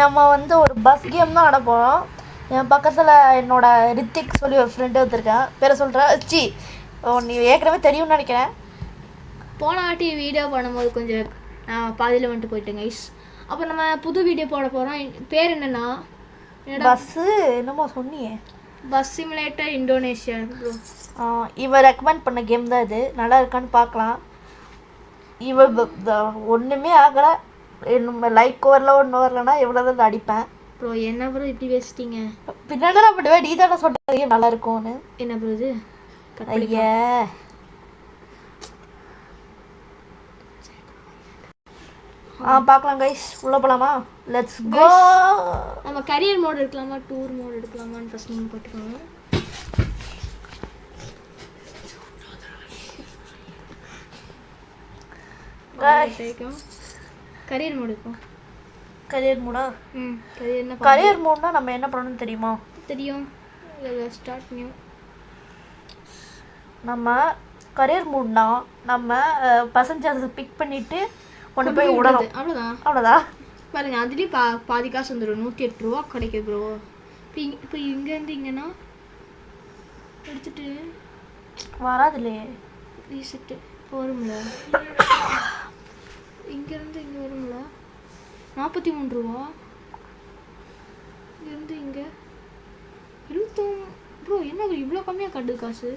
நம்ம வந்து ஒரு பஸ் கேம் தான் ஆட போகிறோம். என் பக்கத்தில் என்னோட ரித்திக் சொல்லி ஒரு ஃப்ரெண்டு வந்திருக்கேன். பேரை சொல்கிறேன். சி நீ ஏற்கனவே தெரியும்னு நினைக்கிறேன். போன வாட்டி வீடியோ பண்ணும்போது கொஞ்சம் நான் பாதியில் வந்துட்டு போயிட்டேன் கைஸ். அப்போ நம்ம புது வீடியோ போட போகிறோம். பேர் என்னென்னா பஸ்ஸு என்னமோ சொன்னியே, பஸ் சிமுலேட்டர் இந்தோனேஷியா ப்ரோ. இவ ரெக்கமெண்ட் பண்ண கேம் தான் இது. நல்லா இருக்கான்னு பார்க்கலாம். இவ ஒன்றுமே ஆகலை. லைக் வரல ஒன்று வரலன்னா எவ்வளோ தான் அடிப்பேன். ப்ரோ என்ன ப்ரோ இப்படி பேசிட்டீங்க? பின்னாடி நான் பண்ணுவேன். நீ தானே சொல்கிறீங்க நல்லா இருக்கும்னு. என்ன ப்ரோ இது? ஐயா பார்க்கலாம் கைஸ். உள்ளே போகலாமா? Let's go. நம்ம கரியர் மோட் எடுக்கலாமா டூர் மோட் எடுக்கலாமான்னு ஃபஸ்ட் நீங்கள் போட்டுக்கோங்க. கரியர் மோட் இருக்கும். கரியர் மூடா? கரியர் கரியர் மூட்னா நம்ம என்ன பண்ணணும்னு தெரியுமா? தெரியும். Start new. நம்ம கரியர் மூட்னா நம்ம பசஞ்சர்ஸை பிக் பண்ணிவிட்டு கொண்டு போய் விடணும். அவ்வளோதான் பாருங்க. அதுலேயும் பாதி காசு வந்துடும். 108 ரூபா கிடைக்கும் ப்ரோ. இப்போ இங்கேருந்து இங்கேனா எடுத்துட்டு வராதுலையே ரீசெட்டு இப்போ வரும்ல. இங்கேருந்து இங்கே வரும்ல 43 ரூபா. இங்கேருந்து இங்கே 71 ப்ரோ. என்ன இவ்வளோ கம்மியாக கட்டு காசு?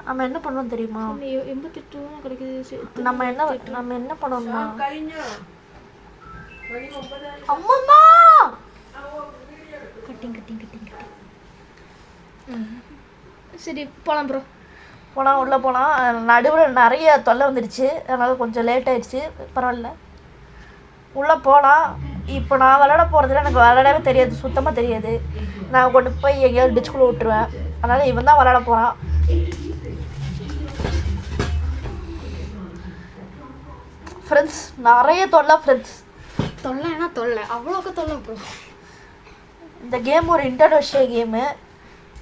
நம்ம என்ன பண்ணணும் தெரியுமா? 88 ரூபா கிடைக்குது. நம்ம என்ன பண்ணணும்னா அம்மா கட்டிங் சரி போகலாம் ப்ரோ. போனால் உள்ளே போனால் நடுவில் நிறைய தொல்லை வந்துடுச்சு. அதனால் கொஞ்சம் லேட் ஆகிடுச்சு. பரவாயில்ல, உள்ளே போகலாம். இப்போ நான் விளையாட போகிறதுல எனக்கு விளையாடவே தெரியாது, சுத்தமாக தெரியாது. நான் கொண்டு போய் எங்கேயாவது டிச்சுக்குள்ளே விட்டுருவேன். அதனால் இவன் தான் விளையாட போகிறான். ஃப்ரெண்ட்ஸ் நிறைய தொல்லை. ஃப்ரெண்ட்ஸ் தொல்லைன்னா தொல்லை, அவ்வளோக்கு தொல்லை ப்ரோ. இந்த கேம் ஒரு இன்டர்நேஷ்னல் கேமு.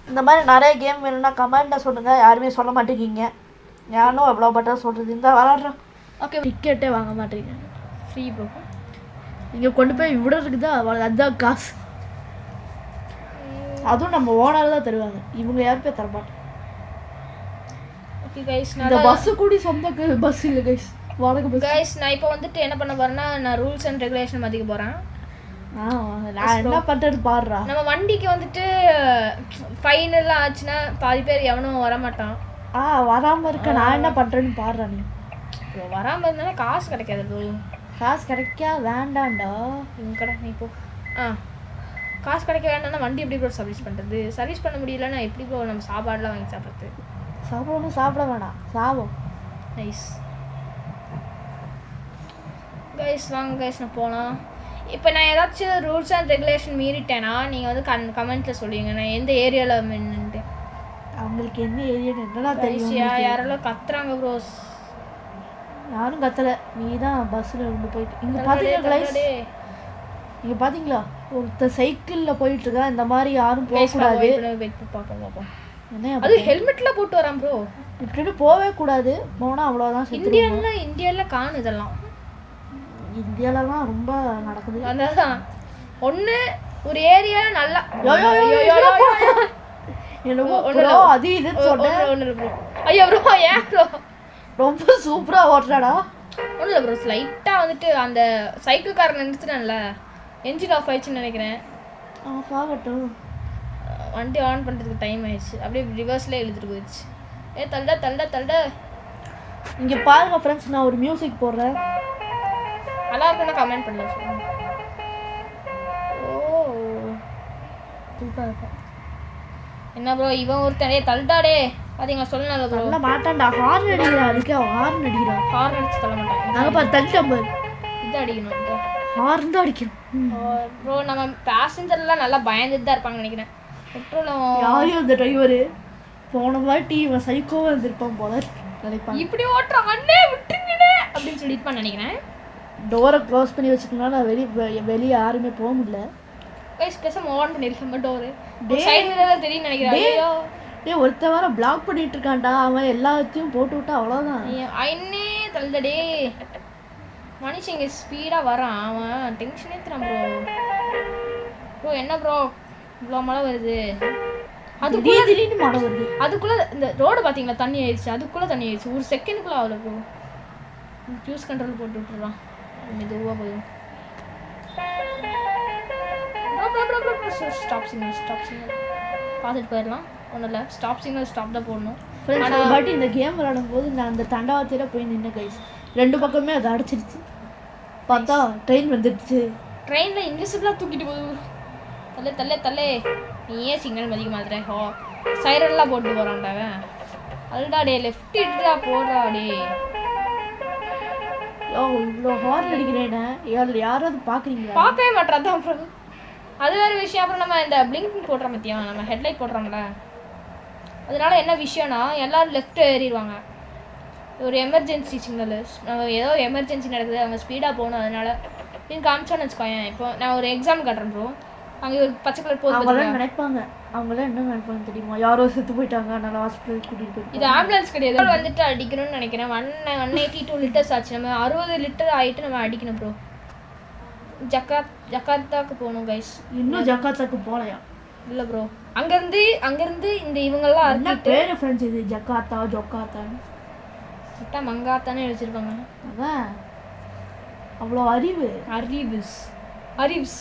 இந்த மாதிரி நிறைய கேம் வேணும்னா கமெண்ட்டில் சொல்லுங்கள். யாருமே சொல்ல மாட்டேங்கிங்க. யாரும் அவ்வளோ பட்டம் சொல்கிறது. இந்த விளாட்றோம். ஓகே டிக்கெட்டே வாங்க மாட்டேங்க. Free bro. இங்கே கொண்டு போய் விடுறதுக்கு தான் அதுதான் காசு. அதுவும் நம்ம ஓனர் தான் தருவாங்க. இவங்க யாருமே தரமாட்டேன். ஓகே கைஸ், இந்த பஸ்ஸு கூடி சொந்த பஸ் இல்லை கைஸ், வாடகை பஸ். கைஸ் நான் இப்போ வந்துட்டு என்ன பண்ண போகிறேன்னா, நான் ரூல்ஸ் அண்ட் ரெகுலேஷன் மதிக்க போகிறேன். நான் என்ன பண்ணுறது பாடுறா. நம்ம வண்டிக்கு வந்துட்டு ஃபைன் எல்லாம் ஆச்சுன்னா பாதி பேர் எவனும் வரமாட்டான். வராமல் இருக்க நான் என்ன பண்ணுறேன்னு பாடுறா. நீ வராமல் இருந்தாலும் காசு கிடைக்காது ப்ரோ. காசு கிடைக்கா வேண்டாண்டா. இங்கே கடை நீ இப்போ காசு கிடைக்க வேண்டாம்னா வண்டி எப்படி ப்ரோ சர்வீஸ் பண்ணுறது? சர்வீஸ் பண்ண முடியலன்னா எப்படி ப்ரோ நம்ம சாப்பாடுலாம் வாங்கி சாப்பிட்றது? சாப்பிடணும், சாப்பிட வேணாம், சாபம். நைஸ் கைஸ், வாங்க கைஸ் நான் போகலாம். இப்போ நான் ஏதாச்சும் ரூல்ஸ் அண்ட் ரெகுலேஷன் மீறிட்டேன்னா நீங்கள் வந்து கமெண்ட்டில் சொல்லுவீங்க நான் எந்த ஏரியாவில் மின்னுட்டு. அவங்களுக்கு என்ன ஏரியான்னு என்னடா தெரியும்? யாரெல்லாம் கத்துறாங்க ப்ரோஸ். யாரும் கத்தலை, நீ தான் பஸ்ஸில் இருந்து போயிட்டு. இங்கே பார்த்தீங்களா இங்கே பார்த்தீங்களா ஒருத்தர் சைக்கிளில் போயிட்டுருக்கா. இந்த மாதிரி யாரும் போகக்கூடாது. பார்க்கலாம் என்ன அது ஹெல்மெட்டில் போட்டு வரான் ப்ரோ. இப்படின்னு போகவே கூடாது. போனால் அவ்வளோதான். இந்தியாவில் காணு இதெல்லாம். இந்தியாவிலலாம் ரொம்ப நடக்குது. அதான் ஒன்று ஒரு ஏரியா நல்லா அது இதுன்னு சொன்னேன். ஒன்று ப்ரோ. ஐயோ ப்ரோ ஏன் ப்ரோ ரொம்ப சூப்பராக ஓட்டுறாடா. ஒன்றும் இல்லை ப்ரோ, லைட்டாக வந்துட்டு அந்த சைக்கிள்காரன் நிறுத்துட்டேன்ல, என்ஜின் ஆஃப் ஆயிடுச்சுன்னு நினைக்கிறேன். ஆஃப் ஆகட்டும். வண்டி ஆன் பண்ணுறதுக்கு டைம் ஆயிடுச்சு. அப்படியே ரிவர்ஸ்லேயே இழுத்துட்டு போயிடுச்சு. தள்ளுட இங்கே பாருங்க ஃப்ரெண்ட்ஸ், நான் ஒரு மியூசிக் போடுறேன். நல்லா இருக்குன்னா கமெண்ட் பண்ணல சொல்லுங்க. ஓ சூப்பராக இருக்கும். என்ன ப்ரோ இவன் ஒருத்தனே தள்ளிட்டாடே பார்த்தீங்களா? சொல்லல ப்ரோ. சொல்ல மாட்டான்டா. ஹார்ன் அடிக்கிறா. அதுக்கு ஹார்ன் அடிக்கிறான். ஹார்ன் அடிச்சு தள்ள மாட்டான். நாங்கள் பார்த்து தள்ளிட்டோம் பாரு. இது அடிக்கணும். ஹார்ன் தான் அடிக்கணும் ப்ரோ. நம்ம பேசஞ்சர்லாம் நல்லா பயந்துட்டு தான் இருப்பாங்கன்னு நினைக்கிறேன். பெட்ரோலும் யாரையும் அந்த டிரைவரு போன வாட்டி இவன் சைக்கோவாக இருந்திருப்பான் போல நினைப்பான். இப்படி ஓட்டுறான் அண்ணே விட்டுருங்கண்ணே அப்படின்னு சொல்லியிருப்பான்னு நினைக்கிறேன். டோரை க்ளோஸ் பண்ணி வச்சுக்கனால வெளியே யாருமே போக முடியல. கைஸ் பேசாம ஆன் பண்ணிருக்கேன் டோரு. சைடு மிரர்ல தெரியும் நினைக்கிறேன். டேய் ஒருத்த வர பிளாக் பண்ணிட்டு இருக்கான்டா. அவன் எல்லாத்தையும் போட்டு விட்டா அவ்வளவுதான். ஐன்னே தள்ளுடே. மனுஷன் இங்கே ஸ்பீடாக வரான், அவன் டென்ஷனே தரான் ப்ரோ. ப்ரோ என்ன ப்ரோ இவ்வளோ மழை வருது? அதுக்குள்ளே திடீர்னு மழை வருது. அதுக்குள்ளே இந்த ரோடு பார்த்தீங்களா தண்ணி ஆயிடுச்சு, அதுக்குள்ளே தண்ணி ஆயிடுச்சு. ஒரு செகண்டுக்குள்ளே அவ்வளோ ப்ரோ. க்ரூஸ் கண்ட்ரோல் போட்டு விட்டுறான், மெதுவாக போதும். ஸ்டாப் சிக்னல் பார்த்துட்டு போயிடலாம், ஒன்றும் இல்லை. ஸ்டாப் சிக்னல் ஸ்டாப் தான் போடணும். பட் இந்த கேம் விளையாடும் போது நான் அந்த தண்டவாளத்தில் போய் நின்று கைஸ், 2 பக்கமே அதை அடைச்சிருச்சு. பார்த்தா ட்ரெயின் வந்துடுச்சு. ட்ரெயினில் இன்விசிபிளாக தூக்கிட்டு போகுது. தள்ளே தள்ளே தள்ளே, நீ ஏன் சிக்னல் மதிக்க மாதிரி ஹோ சைரன்லாம் போட்டு போகிறான்டாவே. அல்டா டே லெஃப்ட் இட்டுடா போடுறா டே. இவ்வளோ ஹார்ன் அடிக்கிறேன்னு யாராவது பார்க்குறீங்களா? பார்க்கவே மாட்டாதான் அப்புறம். அது வேறு விஷயம். அப்புறம் நம்ம இந்த பிளிங்கிங் போடுறோம் பற்றியா, நம்ம ஹெட்லைட் போடுறோம்ல, அதனால என்ன விஷயம்னா எல்லோரும் லெஃப்ட் ஏறிடுவாங்க. ஒரு எமர்ஜென்சி சிக்னல், நம்ம ஏதோ எமர்ஜென்சி நடக்குது, அவங்க ஸ்பீடாக போகணும். அதனால இது காமிச்சோன்னு வச்சுக்கோயேன். இப்போ நான் ஒரு எக்ஸாம் காட்டுறேன் ப்ரோ, அங்கே ஒரு பச்சை கலர் போகுது. அவங்களாம் நினைப்பாங்க, அவங்களாம் என்ன நினைப்பாங்க தெரியுமா, யாரோ செத்து போயிட்டாங்க அதனால ஹாஸ்பிட்டல் கூட்டிகிட்டு போயிட்டு. இது ஆம்புலன்ஸ் கிடையாது, வந்துட்டு அடிக்கணும்னு நினைக்கிறேன். 182 லிட்டர்ஸ் ஆச்சு. நம்ம 60 லிட்டர் ஆகிட்டு நம்ம அடிக்கணும் ப்ரோ. ஜக்கார்த்தாக்கு போகணும் கைஸ். இன்னும் ஜக்கார்த்தாக்கு போகலையா? இல்லை ப்ரோ, அங்கேருந்து இந்த இவங்கெல்லாம் என்ன பேர் ஃப்ரெண்ட்ஸ் இது? ஜக்கார்த்தா ஜொக்கார்த்தான்னு விட்டா மங்காத்தானே வச்சுருப்பாங்க. அதான் அவ்வளோ அறிவ்ஸ்.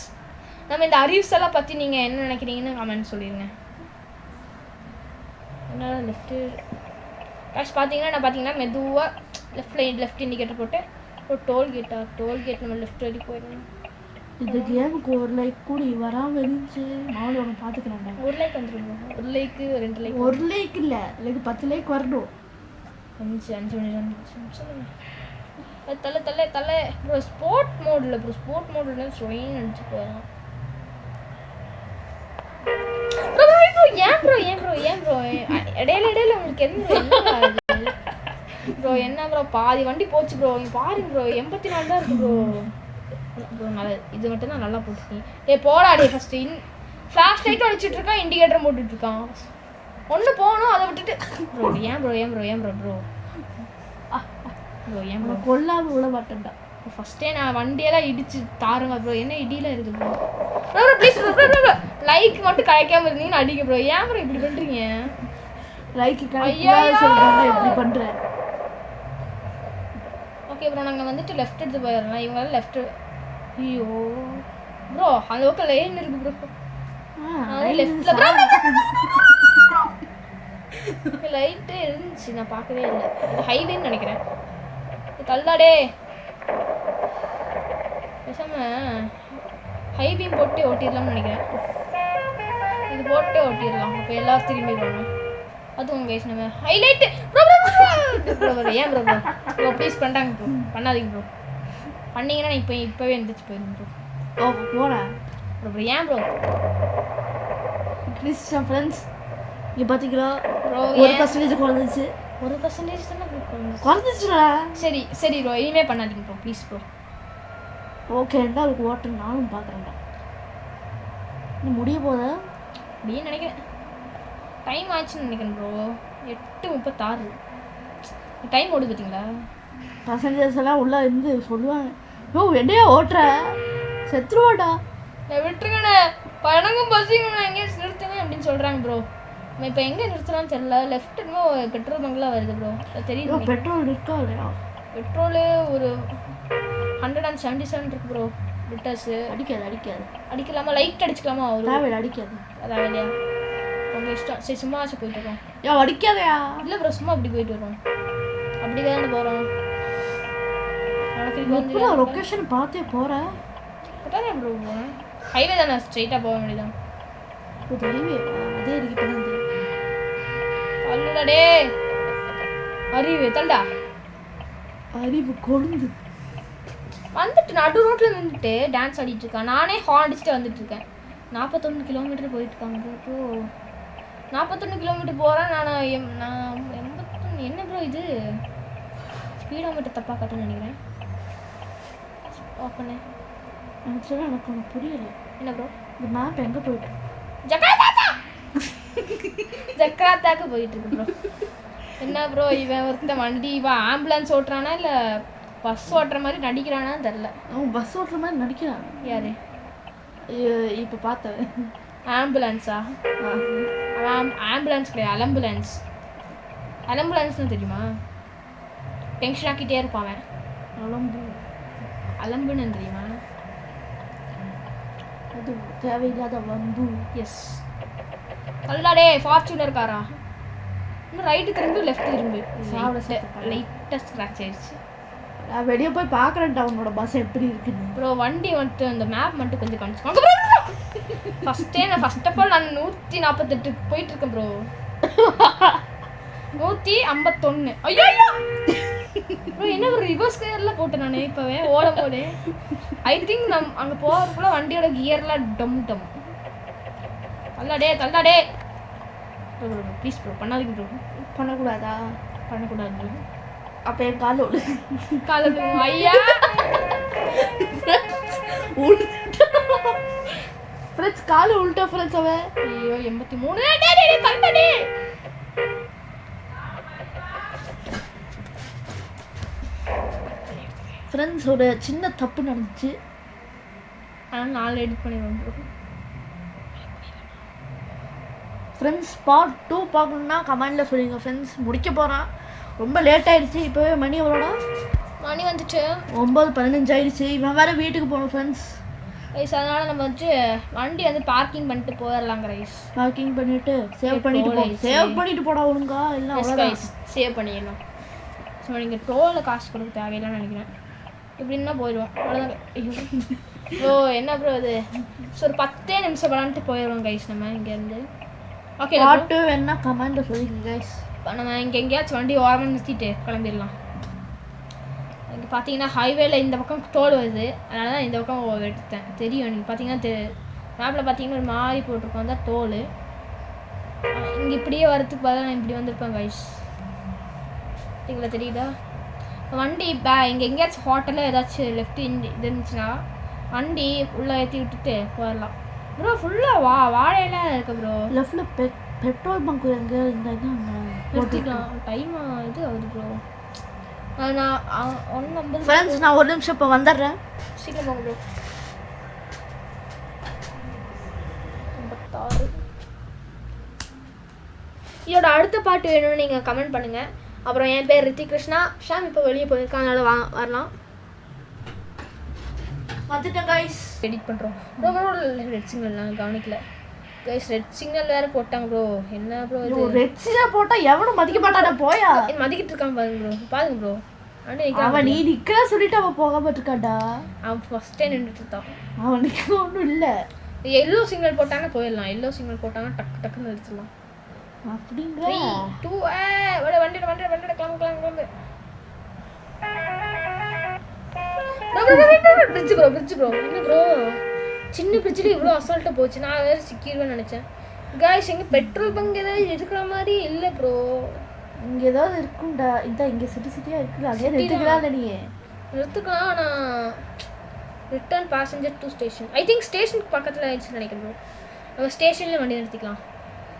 நம்ம இந்த அறிவ்ஸ் எல்லாம் பற்றி நீங்கள் என்ன நினைக்கிறீங்கன்னு கமெண்ட் சொல்லிடுங்க. என்ன லெஃப்ட்டு கேஷ் பார்த்தீங்கன்னா நான் பார்த்தீங்கன்னா மெதுவாக லெஃப்ட் இண்டிகேட்டர் போட்டு ஒரு டோல்கேட் நம்ம லெஃப்ட் வரைக்கும் போயிடணும். இந்த கேமுக்கு ஒரு லைக் கூட வராமல் இருந்துச்சு. நானும் ஒன்று பார்த்துக்கிறேன்டா. ஒரு லைக் வந்துருக்கோம். ஒரு லைக்கு 2 லைக். ஒரு லைக் இல்லை, லைக் 10 லைக் வரணும். 5 நிமிஷம் தலை ப்ரோ. ஸ்போர்ட் மோடில் ப்ரோ, ஸ்போர்ட் மோடில் ஸ்வயின் அடிச்சு போயிடலாம். ஏன் ப்ரோ இடையில உங்களுக்கு என்ன ப்ரோ? என்ன ப்ரோ பாதி வண்டி போச்சு ப்ரோ. பாருங்க ப்ரோ 84 தான் இருக்கு ப்ரோ. ப்ரோ நல்லது, இது மட்டும் தான் நல்லா போட்டுருக்கீங்க. போடாடே ஃபஸ்ட்டு ஃப்ளாஷ் லைட்டும் அடிச்சுட்டு இருக்கான், இண்டிகேட்டரும் போட்டுட்டு இருக்கான். ஒன்று போகணும், அதை விட்டுட்டு ப்ரோ ஏன் ப்ரோ கொல்லாமல் விட மாட்டேன்டா. ஃபஸ்ட்டே நான் வண்டியெல்லாம் இடிச்சு தாருங்க ப்ரோ. என்ன இடியில் இருக்குது ப்ரோ? ப்ளீஸ் ப்ரோ லைக் மட்டும் கிடைக்காம இருந்தீங்கன்னு அடிக்க ப்ரோ. ஏன் ப்ரோ இப்படி பண்ணுறீங்க? லைக் சொல்கிறாங்க, இப்படி பண்ணுறேன். ஓகே ப்ரோ, நாங்கள் வந்துட்டு லெஃப்ட் எடுத்து போயிடலாம். இவங்களாம் லெஃப்ட்டு. ஐயோ ப்ரோ அந்த பக்கம் லைன் இருக்கு ப்ரோ. லெஃப்ட்டில் லைட்டு இருந்துச்சு, நான் பார்க்கவே இல்லை. இது ஹைவேன்னு நினைக்கிறேன். தள்ளாடே பேசாம ஹைபீம் போட்டு ஓட்டிடலாம்னு நினைக்கிறேன். இது போட்டு ஓட்டிடலாம், அப்போ எல்லாரும் திரும்பிடுவாங்க. அதுவும் கைஸ் நம்ம ஹைலைட்டு. ஏன் ப்ரோ ப்ளீஸ் பண்ணுறாங்க ப்ரோ, பண்ணாதீங்க ப்ரோ. பண்ணிங்கன்னா நான் இப்போவே எந்திரிச்சு போயிடுங்க ப்ரோ. போகிறேன் ப்ரோ. ஏன் ப்ரோ கிறிஸ்டியன் ஃப்ரெண்ட்ஸ் இங்கே பார்த்தீங்களா ப்ரோ? 1% குறைஞ்சிச்சு. 1% தானே குறைஞ்சிச்சுடா. சரி ப்ரோ, இனிமேல் பண்ணாதீங்க ப்ரோ ப்ளீஸ் ப்ரோ. ஓகே இருந்தால் அதுக்கு ஓட்டு நானும் பார்க்குறேன்டா. இன்னும் முடிய போதா அப்படின்னு நினைக்கிறேன். டைம் ஆச்சுன்னு நினைக்கிறேன் ப்ரோ. 8:36 டைம் ஓடுது பார்த்தீங்களா? பசஞ்சர்ஸ் எல்லாம் உள்ளே இருந்து சொல்லுவாங்க, யோ என்னையா ஓட்டுற, செத்துருவாடா. விட்டுருங்கண்ணே, பணங்கும் பசிங்கண்ணா, எங்கேயும் நிறுத்துங்க அப்படின்னு சொல்கிறாங்க ப்ரோ. நம்ம இப்போ எங்கே நிறுத்தலாம்னு தெரியல. லெஃப்ட் இன்னும் பெட்ரோல் பங்க்லாம் வருது ப்ரோ, தெரியும். பெட்ரோல் இருக்கா இல்லையா? பெட்ரோலு ஒரு 177 இருக்கு ப்ரோ லிட்டர்ஸு. அடிக்கலாமா? லைட் அடிச்சுக்கலாமா? ஒரு அடிக்காது. அதான் இல்லையா உங்கள் இஷ்டம். சரி சும்மா ஆச்சு போயிட்டு இருக்கோம். அடிக்காதையா? இல்லை ப்ரோ சும்மா அப்படி போயிட்டு வரோம். அப்படி தானே போகிறோம். லொக்கேஷன் பார்த்தே போகிறேன். அதான் ப்ரோ போகிறேன். ஹைவே தானே, ஸ்ட்ரெயிட்டாக போக வேண்டியதான். ஹைவே அதே இருக்கு. தள்ளுடா அறிவு, தள்ளுடா. அறிவு கொழுந்து வந்துட்டு நடு ரோட்டில் நின்றுட்டு டான்ஸ் ஆடிட்டு இருக்கான். நானே ஹார்ன் அடிச்சுட்டு வந்துட்டு இருக்கேன். 41 கிலோமீட்டர் போயிட்டுருக்காங்க. இப்போ 41 கிலோமீட்டர் போகிறேன். நான் 81. என்ன ப்ரோ இது ஸ்பீடோமீட்டர் தப்பாக காட்டுன்னு நினைக்கிறேன். ஓப்பனே எனக்கு ஒன்று புரியல. என்ன ப்ரோ இந்த மேப் எங்கே போயிட்டு? ஜக்கார்த்தாக்கு போயிட்டு இருக்கு ப்ரோ. என்ன ப்ரோ இவன் ஒருத்தன் வண்டி இவன் ஆம்புலன்ஸ் ஓட்டுறானா இல்லை பஸ் ஓட்டுற மாதிரி நடிக்கிறானான்னு தெரில. அவன் பஸ் ஓட்டுற மாதிரி நடிக்கிறான். யாரு இப்போ பார்த்தவன்? ஆம்புலன்ஸா? ஆம்புலன்ஸ் கிடையாது, அலம்புலன்ஸ். அலம்புலன்ஸ்னு தெரியுமா? டென்ஷன் ஆக்கிட்டே இருப்பான் அவன். அலம்புன்னு தெரியுமா? அது தேவையில்லாத வம்பு. எஸ். தள்ளாடே ஃபார்ச்சூனர் காரா. இன்னும் ரைட்டு திரும்பி லெஃப்ட் திரும்பி. லைட்டாக ஸ்க்ராட்ச் ஆயிடுச்சு. நான் வெளியே போய் பார்க்குறேன்டா உன்னோட பஸ் எப்படி இருக்குன்னு. ப்ரோ வண்டி வந்துட்டு அந்த மேப் மட்டும் கொஞ்சம் காமிச்சுக்கோங்க. ஃபர்ஸ்ட் ஆஃப் ஆல் நான் 148 போயிட்டு இருக்கேன் ப்ரோ. 151. ஐயோ ப்ரோ என்ன ஒரு ரிவர்ஸ் கியர்ல போட்டேன் நான் இப்போவே ஓடும் போது. ஐ திங்க் நம்ம அங்கே போகிறதுக்குள்ள வண்டியோட கியர்லாம் டம் டம். தள்ளாடே ப்ளீஸ் ப்ரோ பண்ணாதீங்க ப்ரோ. பண்ணக்கூடாதா? பண்ணக்கூடாது ப்ரோ. அப்போ என் காலை ஐயா ஃப்ரெண்ட்ஸ் காலை உள்ட்டா ஃப்ரெண்ட்ஸ் அவன். ஐயோ 83. தள்ளாடே ஃப்ரெண்ட்ஸ் ஒரு சின்ன தப்பு நடந்துச்சு. ஆனால் நாலு எடிட் பண்ணிடுவோம் ப்ரோ. ஃப்ரெண்ட்ஸ் பார்ட் 2 பார்க்கணுன்னா கமெண்டில் சொல்லுங்க ஃப்ரெண்ட்ஸ். முடிக்க போகிறான். ரொம்ப லேட் ஆகிடுச்சு. இப்போவே மணி எவ்வளோடா? மணி வந்துச்சு 9:15 ஆயிடுச்சு. இவன் வேறு வீட்டுக்கு போகணும் ஃப்ரெண்ட்ஸ். ரைஸ் அதனால் நம்ம வண்டி பார்க்கிங் பண்ணிட்டு போயிடலாங்க ரைஸ். பார்க்கிங் பண்ணிவிட்டு சேவ் பண்ணிட்டு போடா ஒழுங்கா. இல்லை அவ்வளோதான், சேவ் பண்ணிடணும். ஸோ நீங்கள் டோலில் காசு கொடுக்க தேவையில்லைன்னு நினைக்கிறேன். இப்படின்னா போயிடுவோம் அவ்வளோதான். ஐயோ என்ன ப்ரோ இது? ஸோ ஒரு 10 நிமிஷம் விளாண்டுட்டு போயிடுவோம் கைஸ் நம்ம இங்கேருந்து. ஓகே பாட்டு வேணா கமெண்ட்டில் சொல்லிங்க கைஸ். நம்ம இங்கே எங்கேயாச்சும் வண்டி ஓரமாக நிறுத்திட்டு கிளம்பிடலாம். இங்கே பார்த்தீங்கன்னா ஹைவேல இந்த பக்கம் டோல் வருது, அதனால தான் இந்த பக்கம் எடுத்தேன். தெரியும் நீங்கள் பார்த்தீங்கன்னா மேப்பில் பார்த்தீங்கன்னா ஒரு மாதிரி போட்டிருக்கோம் தான் டோல். இங்கே இப்படியே வரதுக்கு பதிலாக நான் இப்படி வந்திருப்பேன் கைஸ். தெரியுதா வண்டி? இங்கே எங்கேயாச்சும் ஹோட்டலில் ஏதாச்சும் லெஃப்ட் இது இருந்துச்சுன்னா வண்டி உள்ளே ஏற்றி விட்டுட்டு போயிடலாம் ப்ரோ. ஃபுல்லாக வாழையெல்லாம் இருக்கு ப்ரோ. லெஃப்டில் பெட்ரோல் பங்க் எங்கே இருந்தால் நிறுத்திக்கலாம். டைம் இது ஆகுது ப்ரோ. நான் 1:50 ஃப்ரெண்ட்ஸ் நான் ஒரு நிமிஷம் இப்போ வந்துடுறேன். சீக்கிரம் போங்க ப்ரோ. 56. இதோட அடுத்த பாட்டு வேணும்னு நீங்கள் கமெண்ட் பண்ணுங்கள். அப்புறம் என் பேர் ரித்திக் கிருஷ்ணா. ஷாம் இப்போ வெளியே போயிருக்கான், அதனால் வரலாம். வந்துட்டேன் கைஸ். எடிட் பண்ணுறோம் ப்ரோ. ரெட் சிக்னல் நான் கவனிக்கல கைஸ். ரெட் சிக்னல் வேறு போட்டாங்க ப்ரோ. என்ன ப்ரோ இது? ரெட் சிக்னல் போட்டால் எவனும் மதிக்க மாட்டானே. போயா மதிக்கிட்டு இருக்கான் பாருங்க ப்ரோ. அவன் நீ நிற்க சொல்லிட்டு அவன் போகாம இருக்காண்டா. அவன் ஃபர்ஸ்டே நின்றுட்டு இருந்தான். அவனுக்கு ஒன்றும் இல்லை. எல்லோ சிக்னல் போட்டாங்கன்னா போயிடலாம். எல்லோ சிக்னல் போட்டாங்கன்னா டக்குன்னு நிறுத்தலாம். அப்படிங்க 3 2 வண்டியோட கிளம்பு. Bridge bro. என்ன ப்ரோ சின்ன பிரிட்ஜில் இவ்வளோ அசால்ட்டாக போச்சு. நான் வேறு சிக்கிடுவேன்னு நினச்சேன் காய்ஸ். எங்கே பெட்ரோல் பங்க் ஏதாவது இருக்கிற மாதிரி இல்லை ப்ரோ. இங்கே ஏதாவது இருக்கும்டா. இங்கே சிட்டியாக இருக்குல்ல, அதே நிறுத்துக்கலாம். நீ நிறுத்துக்கலாம். ஆனால் return passenger to station. I think ஸ்டேஷனுக்கு பக்கத்தில் ஆயிடுச்சுன்னு நினைக்கிறேன் ப்ரோ. நம்ம ஸ்டேஷனில் வண்டி நிறுத்திக்கலாம்.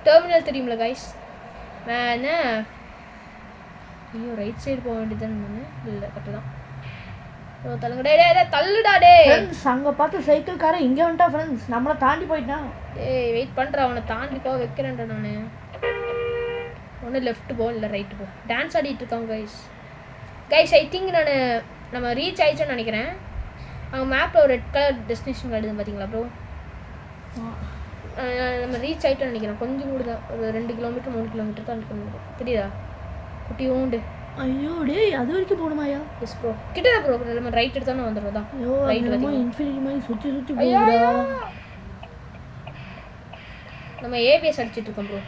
டெர்மினல் தெரியுமில்ல கைஸ். வேணா ஐயோ ரைட் சைடு போக வேண்டியதுன்னு இல்லை கரெக்டு தான். தள்ளுடா டே. ஃப்ரெண்ட்ஸ் அங்கே பார்த்து சைக்கிள்காரன் இங்கே வந்துட்டா ஃப்ரெண்ட்ஸ். நம்மளை தாண்டி போயிட்டான். வெயிட் பண்ணுறேன், அவனை தாண்டி போக வைக்கிறேன்டா நான். ஒன்று லெஃப்ட் போ இல்லை ரைட்டு போ. டான்ஸ் ஆடிட்டு இருக்காங்க கைஸ். ஐ திங்க் நம்ம ரீச் ஆயிடுச்சோன்னு நினைக்கிறேன். அவங்க மேப்பில் ஒரு ரெட் கலர் டெஸ்டினேஷன் கார்டு பார்த்தீங்களா ப்ரோ? நம்ம ரீச் ஆகிட்டோன்னு நினைக்கிறேன். கொஞ்சம் கூட தான், ஒரு 2 கிலோமீட்டர் 3 கிலோமீட்டர் தான் இருக்கணும். தெரியுதா குட்டி உண்டு? ஐயோ டே அது வரைக்கும் போகணுமாயா? எஸ் ப்ரோ கிட்ட ப்ரோ. நம்ம ரைட் எடுத்தானே வந்துடுவோம் தான். ரைட் வந்து இன்ஃபினிட்டி மாதிரி சுற்றி போகுதுடா. நம்ம ஏபிஎஸ் அடிச்சிட்டு இருக்கோம் ப்ரோ.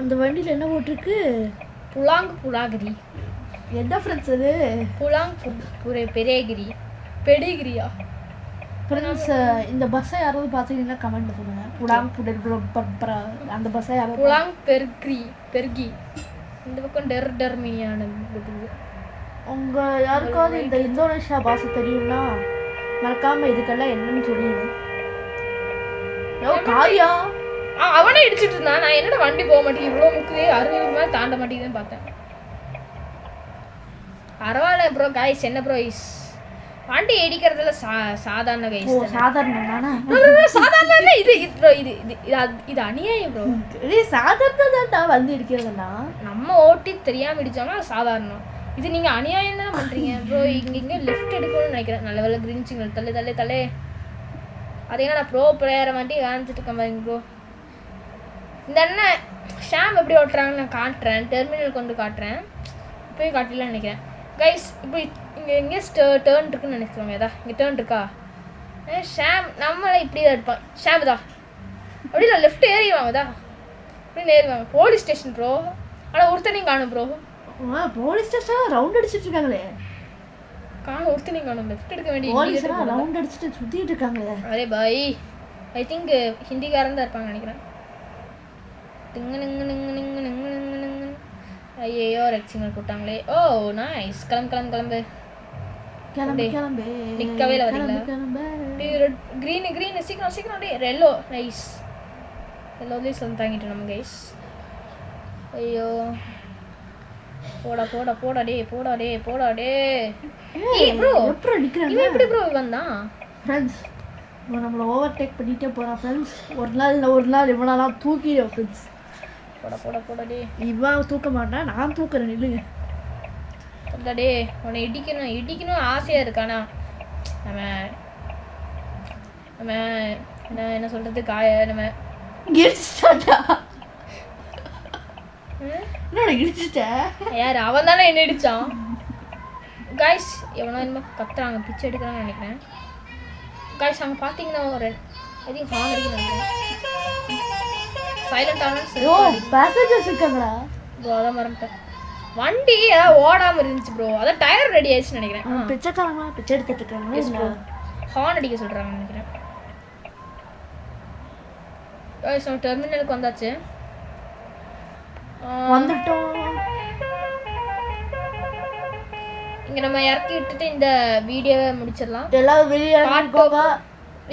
அந்த வண்டியில் என்ன போட்டிருக்கு? புலாகிரி. என்ன ஃப்ரெண்ட்ஸ் அது? பெரியகிரி பெடிகிரியா ஃப்ரெண்ட்ஸ்? இந்த பஸ்ஸை யாராவது பார்த்தீங்கன்னா கமெண்ட் சொல்லுங்கள். அந்த பஸ்ஸை யாராவது பெருகி இந்த பக்கம் டெர்மினியான உங்கள் யாருக்காவது இந்த இந்தோனேஷியா பாஷை தெரியும்னா மறக்காமல் இதுக்கெல்லாம் என்னன்னு சொல்லிடுங்க. காரியா அவனே இடிச்சிட்டு இருந்தான். நான் என்னோட வண்டி போக மாட்டேங்குது. இவ்வளோ முக்குதே 60 மேலே தாண்ட மாட்டேங்குதுன்னு பார்த்தேன். பரவாயில்ல ப்ரோ கைஸ். என்ன ப்ரோ இஸ் வண்டி இடிக்கிறதுல சாதாரண கைஸ். ஓ சாதாரணம் தானே? சாதாரண இது ப்ரோ. இது அநியாயம் ப்ரோ. சாதாரண தான்டா வந்து இடிக்கிறதுனா. நம்ம ஓட்டி தெரியாம இடிச்சோம்னா சாதாரணம். இது நீங்க அநியாயம் தானே பண்றீங்க ப்ரோ. இங்க லெஃப்ட் எடுக்கணும்னு நினைக்கிறேன். நல்ல வேலை கிரீன் சிக்னல். தள்ளு. அதே நான் ப்ரோ பிளேயரை வண்டி காமிச்சிட்டு இருக்கேன் பாருங்க ப்ரோ. இந்த அண்ணன் ஷாம் எப்படி ஓட்டுறாங்கன்னு நான் காட்டுறேன். டெர்மினல் கொண்டு காட்டுறேன். இப்போயே காட்டலான்னு நினைக்கிறேன் கைஸ். இப்போ இங்கே எங்கே டேர்ன் இருக்குன்னு நினைக்கிறோங்க. ஏதா இங்கே டேர்ன் இருக்கா? ஷாம் நம்மளை இப்படி தான் இருப்பான். ஷாம் தான் அப்படி இல்லை லெஃப்ட் ஏறிவாங்கதா அப்படின்னு ஏறிவாங்க. Police station bro. ஆனால் ஒருத்தனையும் காணும் ப்ரோ. போலீஸ் ஸ்டேஷன் ரவுண்ட் அடிச்சிட்டு இருக்காங்களே. ஒருத்தனையும் காணும். லெஃப்ட் எடுக்க வேண்டிய போலீஸ் ரவுண்ட் அடிச்சிட்டு சுத்திட்டு இருக்காங்களே. அரே பாய் ஐ திங்க் ஹிந்திக்காரன் தான் இருப்பாங்க நினைக்கிறேன். ஐயோ ரெட் சிக்னல் போட்டாங்களே. Oh nice. கிளம்பு நிற்கவே இல்லை வரீங்களா? க்ரீனு சீக்கிரம் டே. ரெல்லோ நைஸ். ரெல்லோலேயே சொல்லி தாங்கிட்டோம் நம்ம கைஸ். ஐயோ போடா டே. ப்ரோ இவன் எப்படி ப்ரோ வந்தான்? ஃப்ரெண்ட்ஸ் நம்மளை ஓவர்டேக் பண்ணிகிட்டே போகிறான் ஃப்ரெண்ட்ஸ். ஒரு நாள் இவனெல்லாம் தூக்கிடுவோம் ஃப்ரெண்ட்ஸ். போடா டே. இவன் தூக்க மாட்டான், நான் தூக்குறேன். நில்லுங்க டே. உன்னை இடிக்கணும் ஆசையாக இருக்கானா? நம்ம என்ன சொல்கிறது நம்ம இடிச்சிட்டான்டா. என்னோட இடிச்சிட்டேன். யார் அவன் தானே என்ன இடிச்சான் கைஸ். எவனோ என்னமோ கத்துறாங்க, பிச்சை எடுக்கிறான்னு நினைக்கிறேன் கைஸ். அவங்க பார்த்தீங்கன்னா ஒரு எதையும் ஹார்ன் அடிக்கணும். சைலண்ட் ஆனால் பேசஞ்சர்ஸ் இருக்காங்களா ப்ரோ? அதான் மறந்துட்டேன். வண்டி ஏதாவது ஓடாமல் இருந்துச்சு ப்ரோ. அதான் டயர் ரெடி ஆயிடுச்சுன்னு நினைக்கிறேன். பிச்சைக்காரங்களா பிச்சை எடுத்துட்டு இருக்காங்க. ஹார்ன் அடிக்க சொல்கிறாங்கன்னு நினைக்கிறேன் கைஸ். நம்ம டெர்மினலுக்கு வந்தாச்சு. வந்துட்டோம். இங்க நம்ம இறக்கி விட்டுட்டு இந்த வீடியோவை முடிச்சிடலாம். எல்லாரும் வெளியே போவா.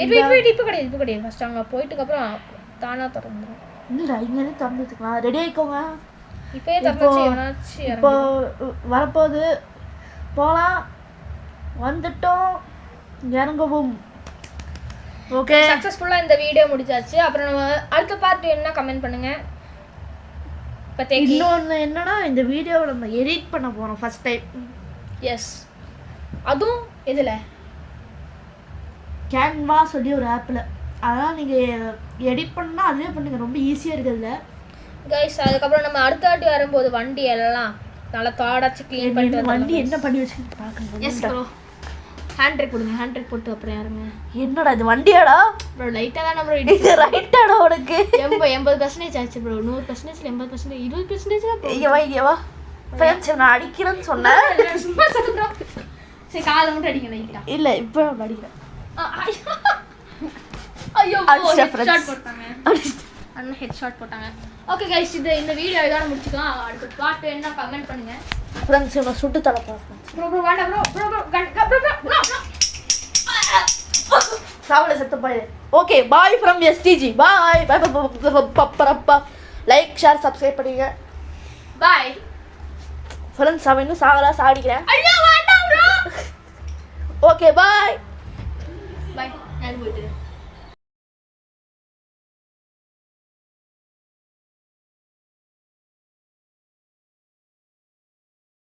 இப்போ கிடையாது. ஃபர்ஸ்ட் அங்கே போயிட்டுக்கு அப்புறம் தானா திறந்துடும். இல்லை இங்கே திறந்துக்கலாம். ரெடி ஆகிக்கோங்க. இப்போயே திறந்துச்சு. இப்போ வரப்போகுது. போகலாம். வந்துட்டோம். இறங்கவும். ஓகே சக்ஸஸ்ஃபுல்லாக இந்த வீடியோ முடிச்சாச்சு. அப்புறம் நம்ம அடுத்த பார்ட் என்ன கமெண்ட் பண்ணுங்க. இன்னொன்று என்னன்னா இந்த வீடியோவை நம்ம எடிட் பண்ண போகிறோம் ஃபர்ஸ்ட் டைம். எஸ் அதுவும் இதில் கேன்வா சொல்லி ஒரு ஆப்பில். அதெல்லாம் நீங்கள் எடிட் பண்ணால் அதுவே பண்ணுங்க. ரொம்ப ஈஸியாக இருக்குதுல்ல கைஸ். அதுக்கப்புறம் நம்ம அடுத்த வாட்டி வரும்போது வண்டி எல்லாம் நல்லா தாடாச்சு க்ளீன் பண்ணிட்டு வண்டி என்ன பண்ணி வச்சுக்கிட்டு பார்க்கணும். Yes bro. ஹேண்ட் பிரேக் கொடுங்க. ஹேண்ட் பிரேக் போட்டு அப்புறம் யாருங்க? என்னடா இது வண்டியாடா ப்ரோ? லைட்டாக தானே ப்ரோ இது ரைட்டாடா உனக்கு? 80% ஆச்சு ப்ரோ. 100% 80% 20% இங்கே வா ஃப்ரெண்ட்ஸ். நான் அடிக்கிறேன்னு சொன்னேன். சும்மா சொல்லு ப்ரோ. சரி காலை மட்டும் அடிங்க லைட்டா. இல்லை இப்போ நான் அடிக்கிறேன். ஐயோ ஹெட்ஷாட் போட்டாங்க. அண்ணா ஹெட்ஷாட் போட்டாங்க. ஓகே கைஸ் இந்த வீடியோ இதோட முடிச்சுக்கலாம். அடுத்த பார்ட் என்ன கமெண்ட் பண்ணுங்க ஃப்ரெண்ட்ஸ். இவனை சுட்டு தரப்போம் ப்ரோ. வேண்டாம் ப்ரோ. சாவல செத்து bye. Okay bye from STG. Bye பப்பரப்பா. லைக் ஷேர் சப்ஸ்கிரைப் பண்ணுங்க. Bye friends. அவன் இன்னும் சாகலா சாடிக்கிறேன். ஐயோ வேண்டாம் ப்ரோ. Okay bye. நான் போயிட்டு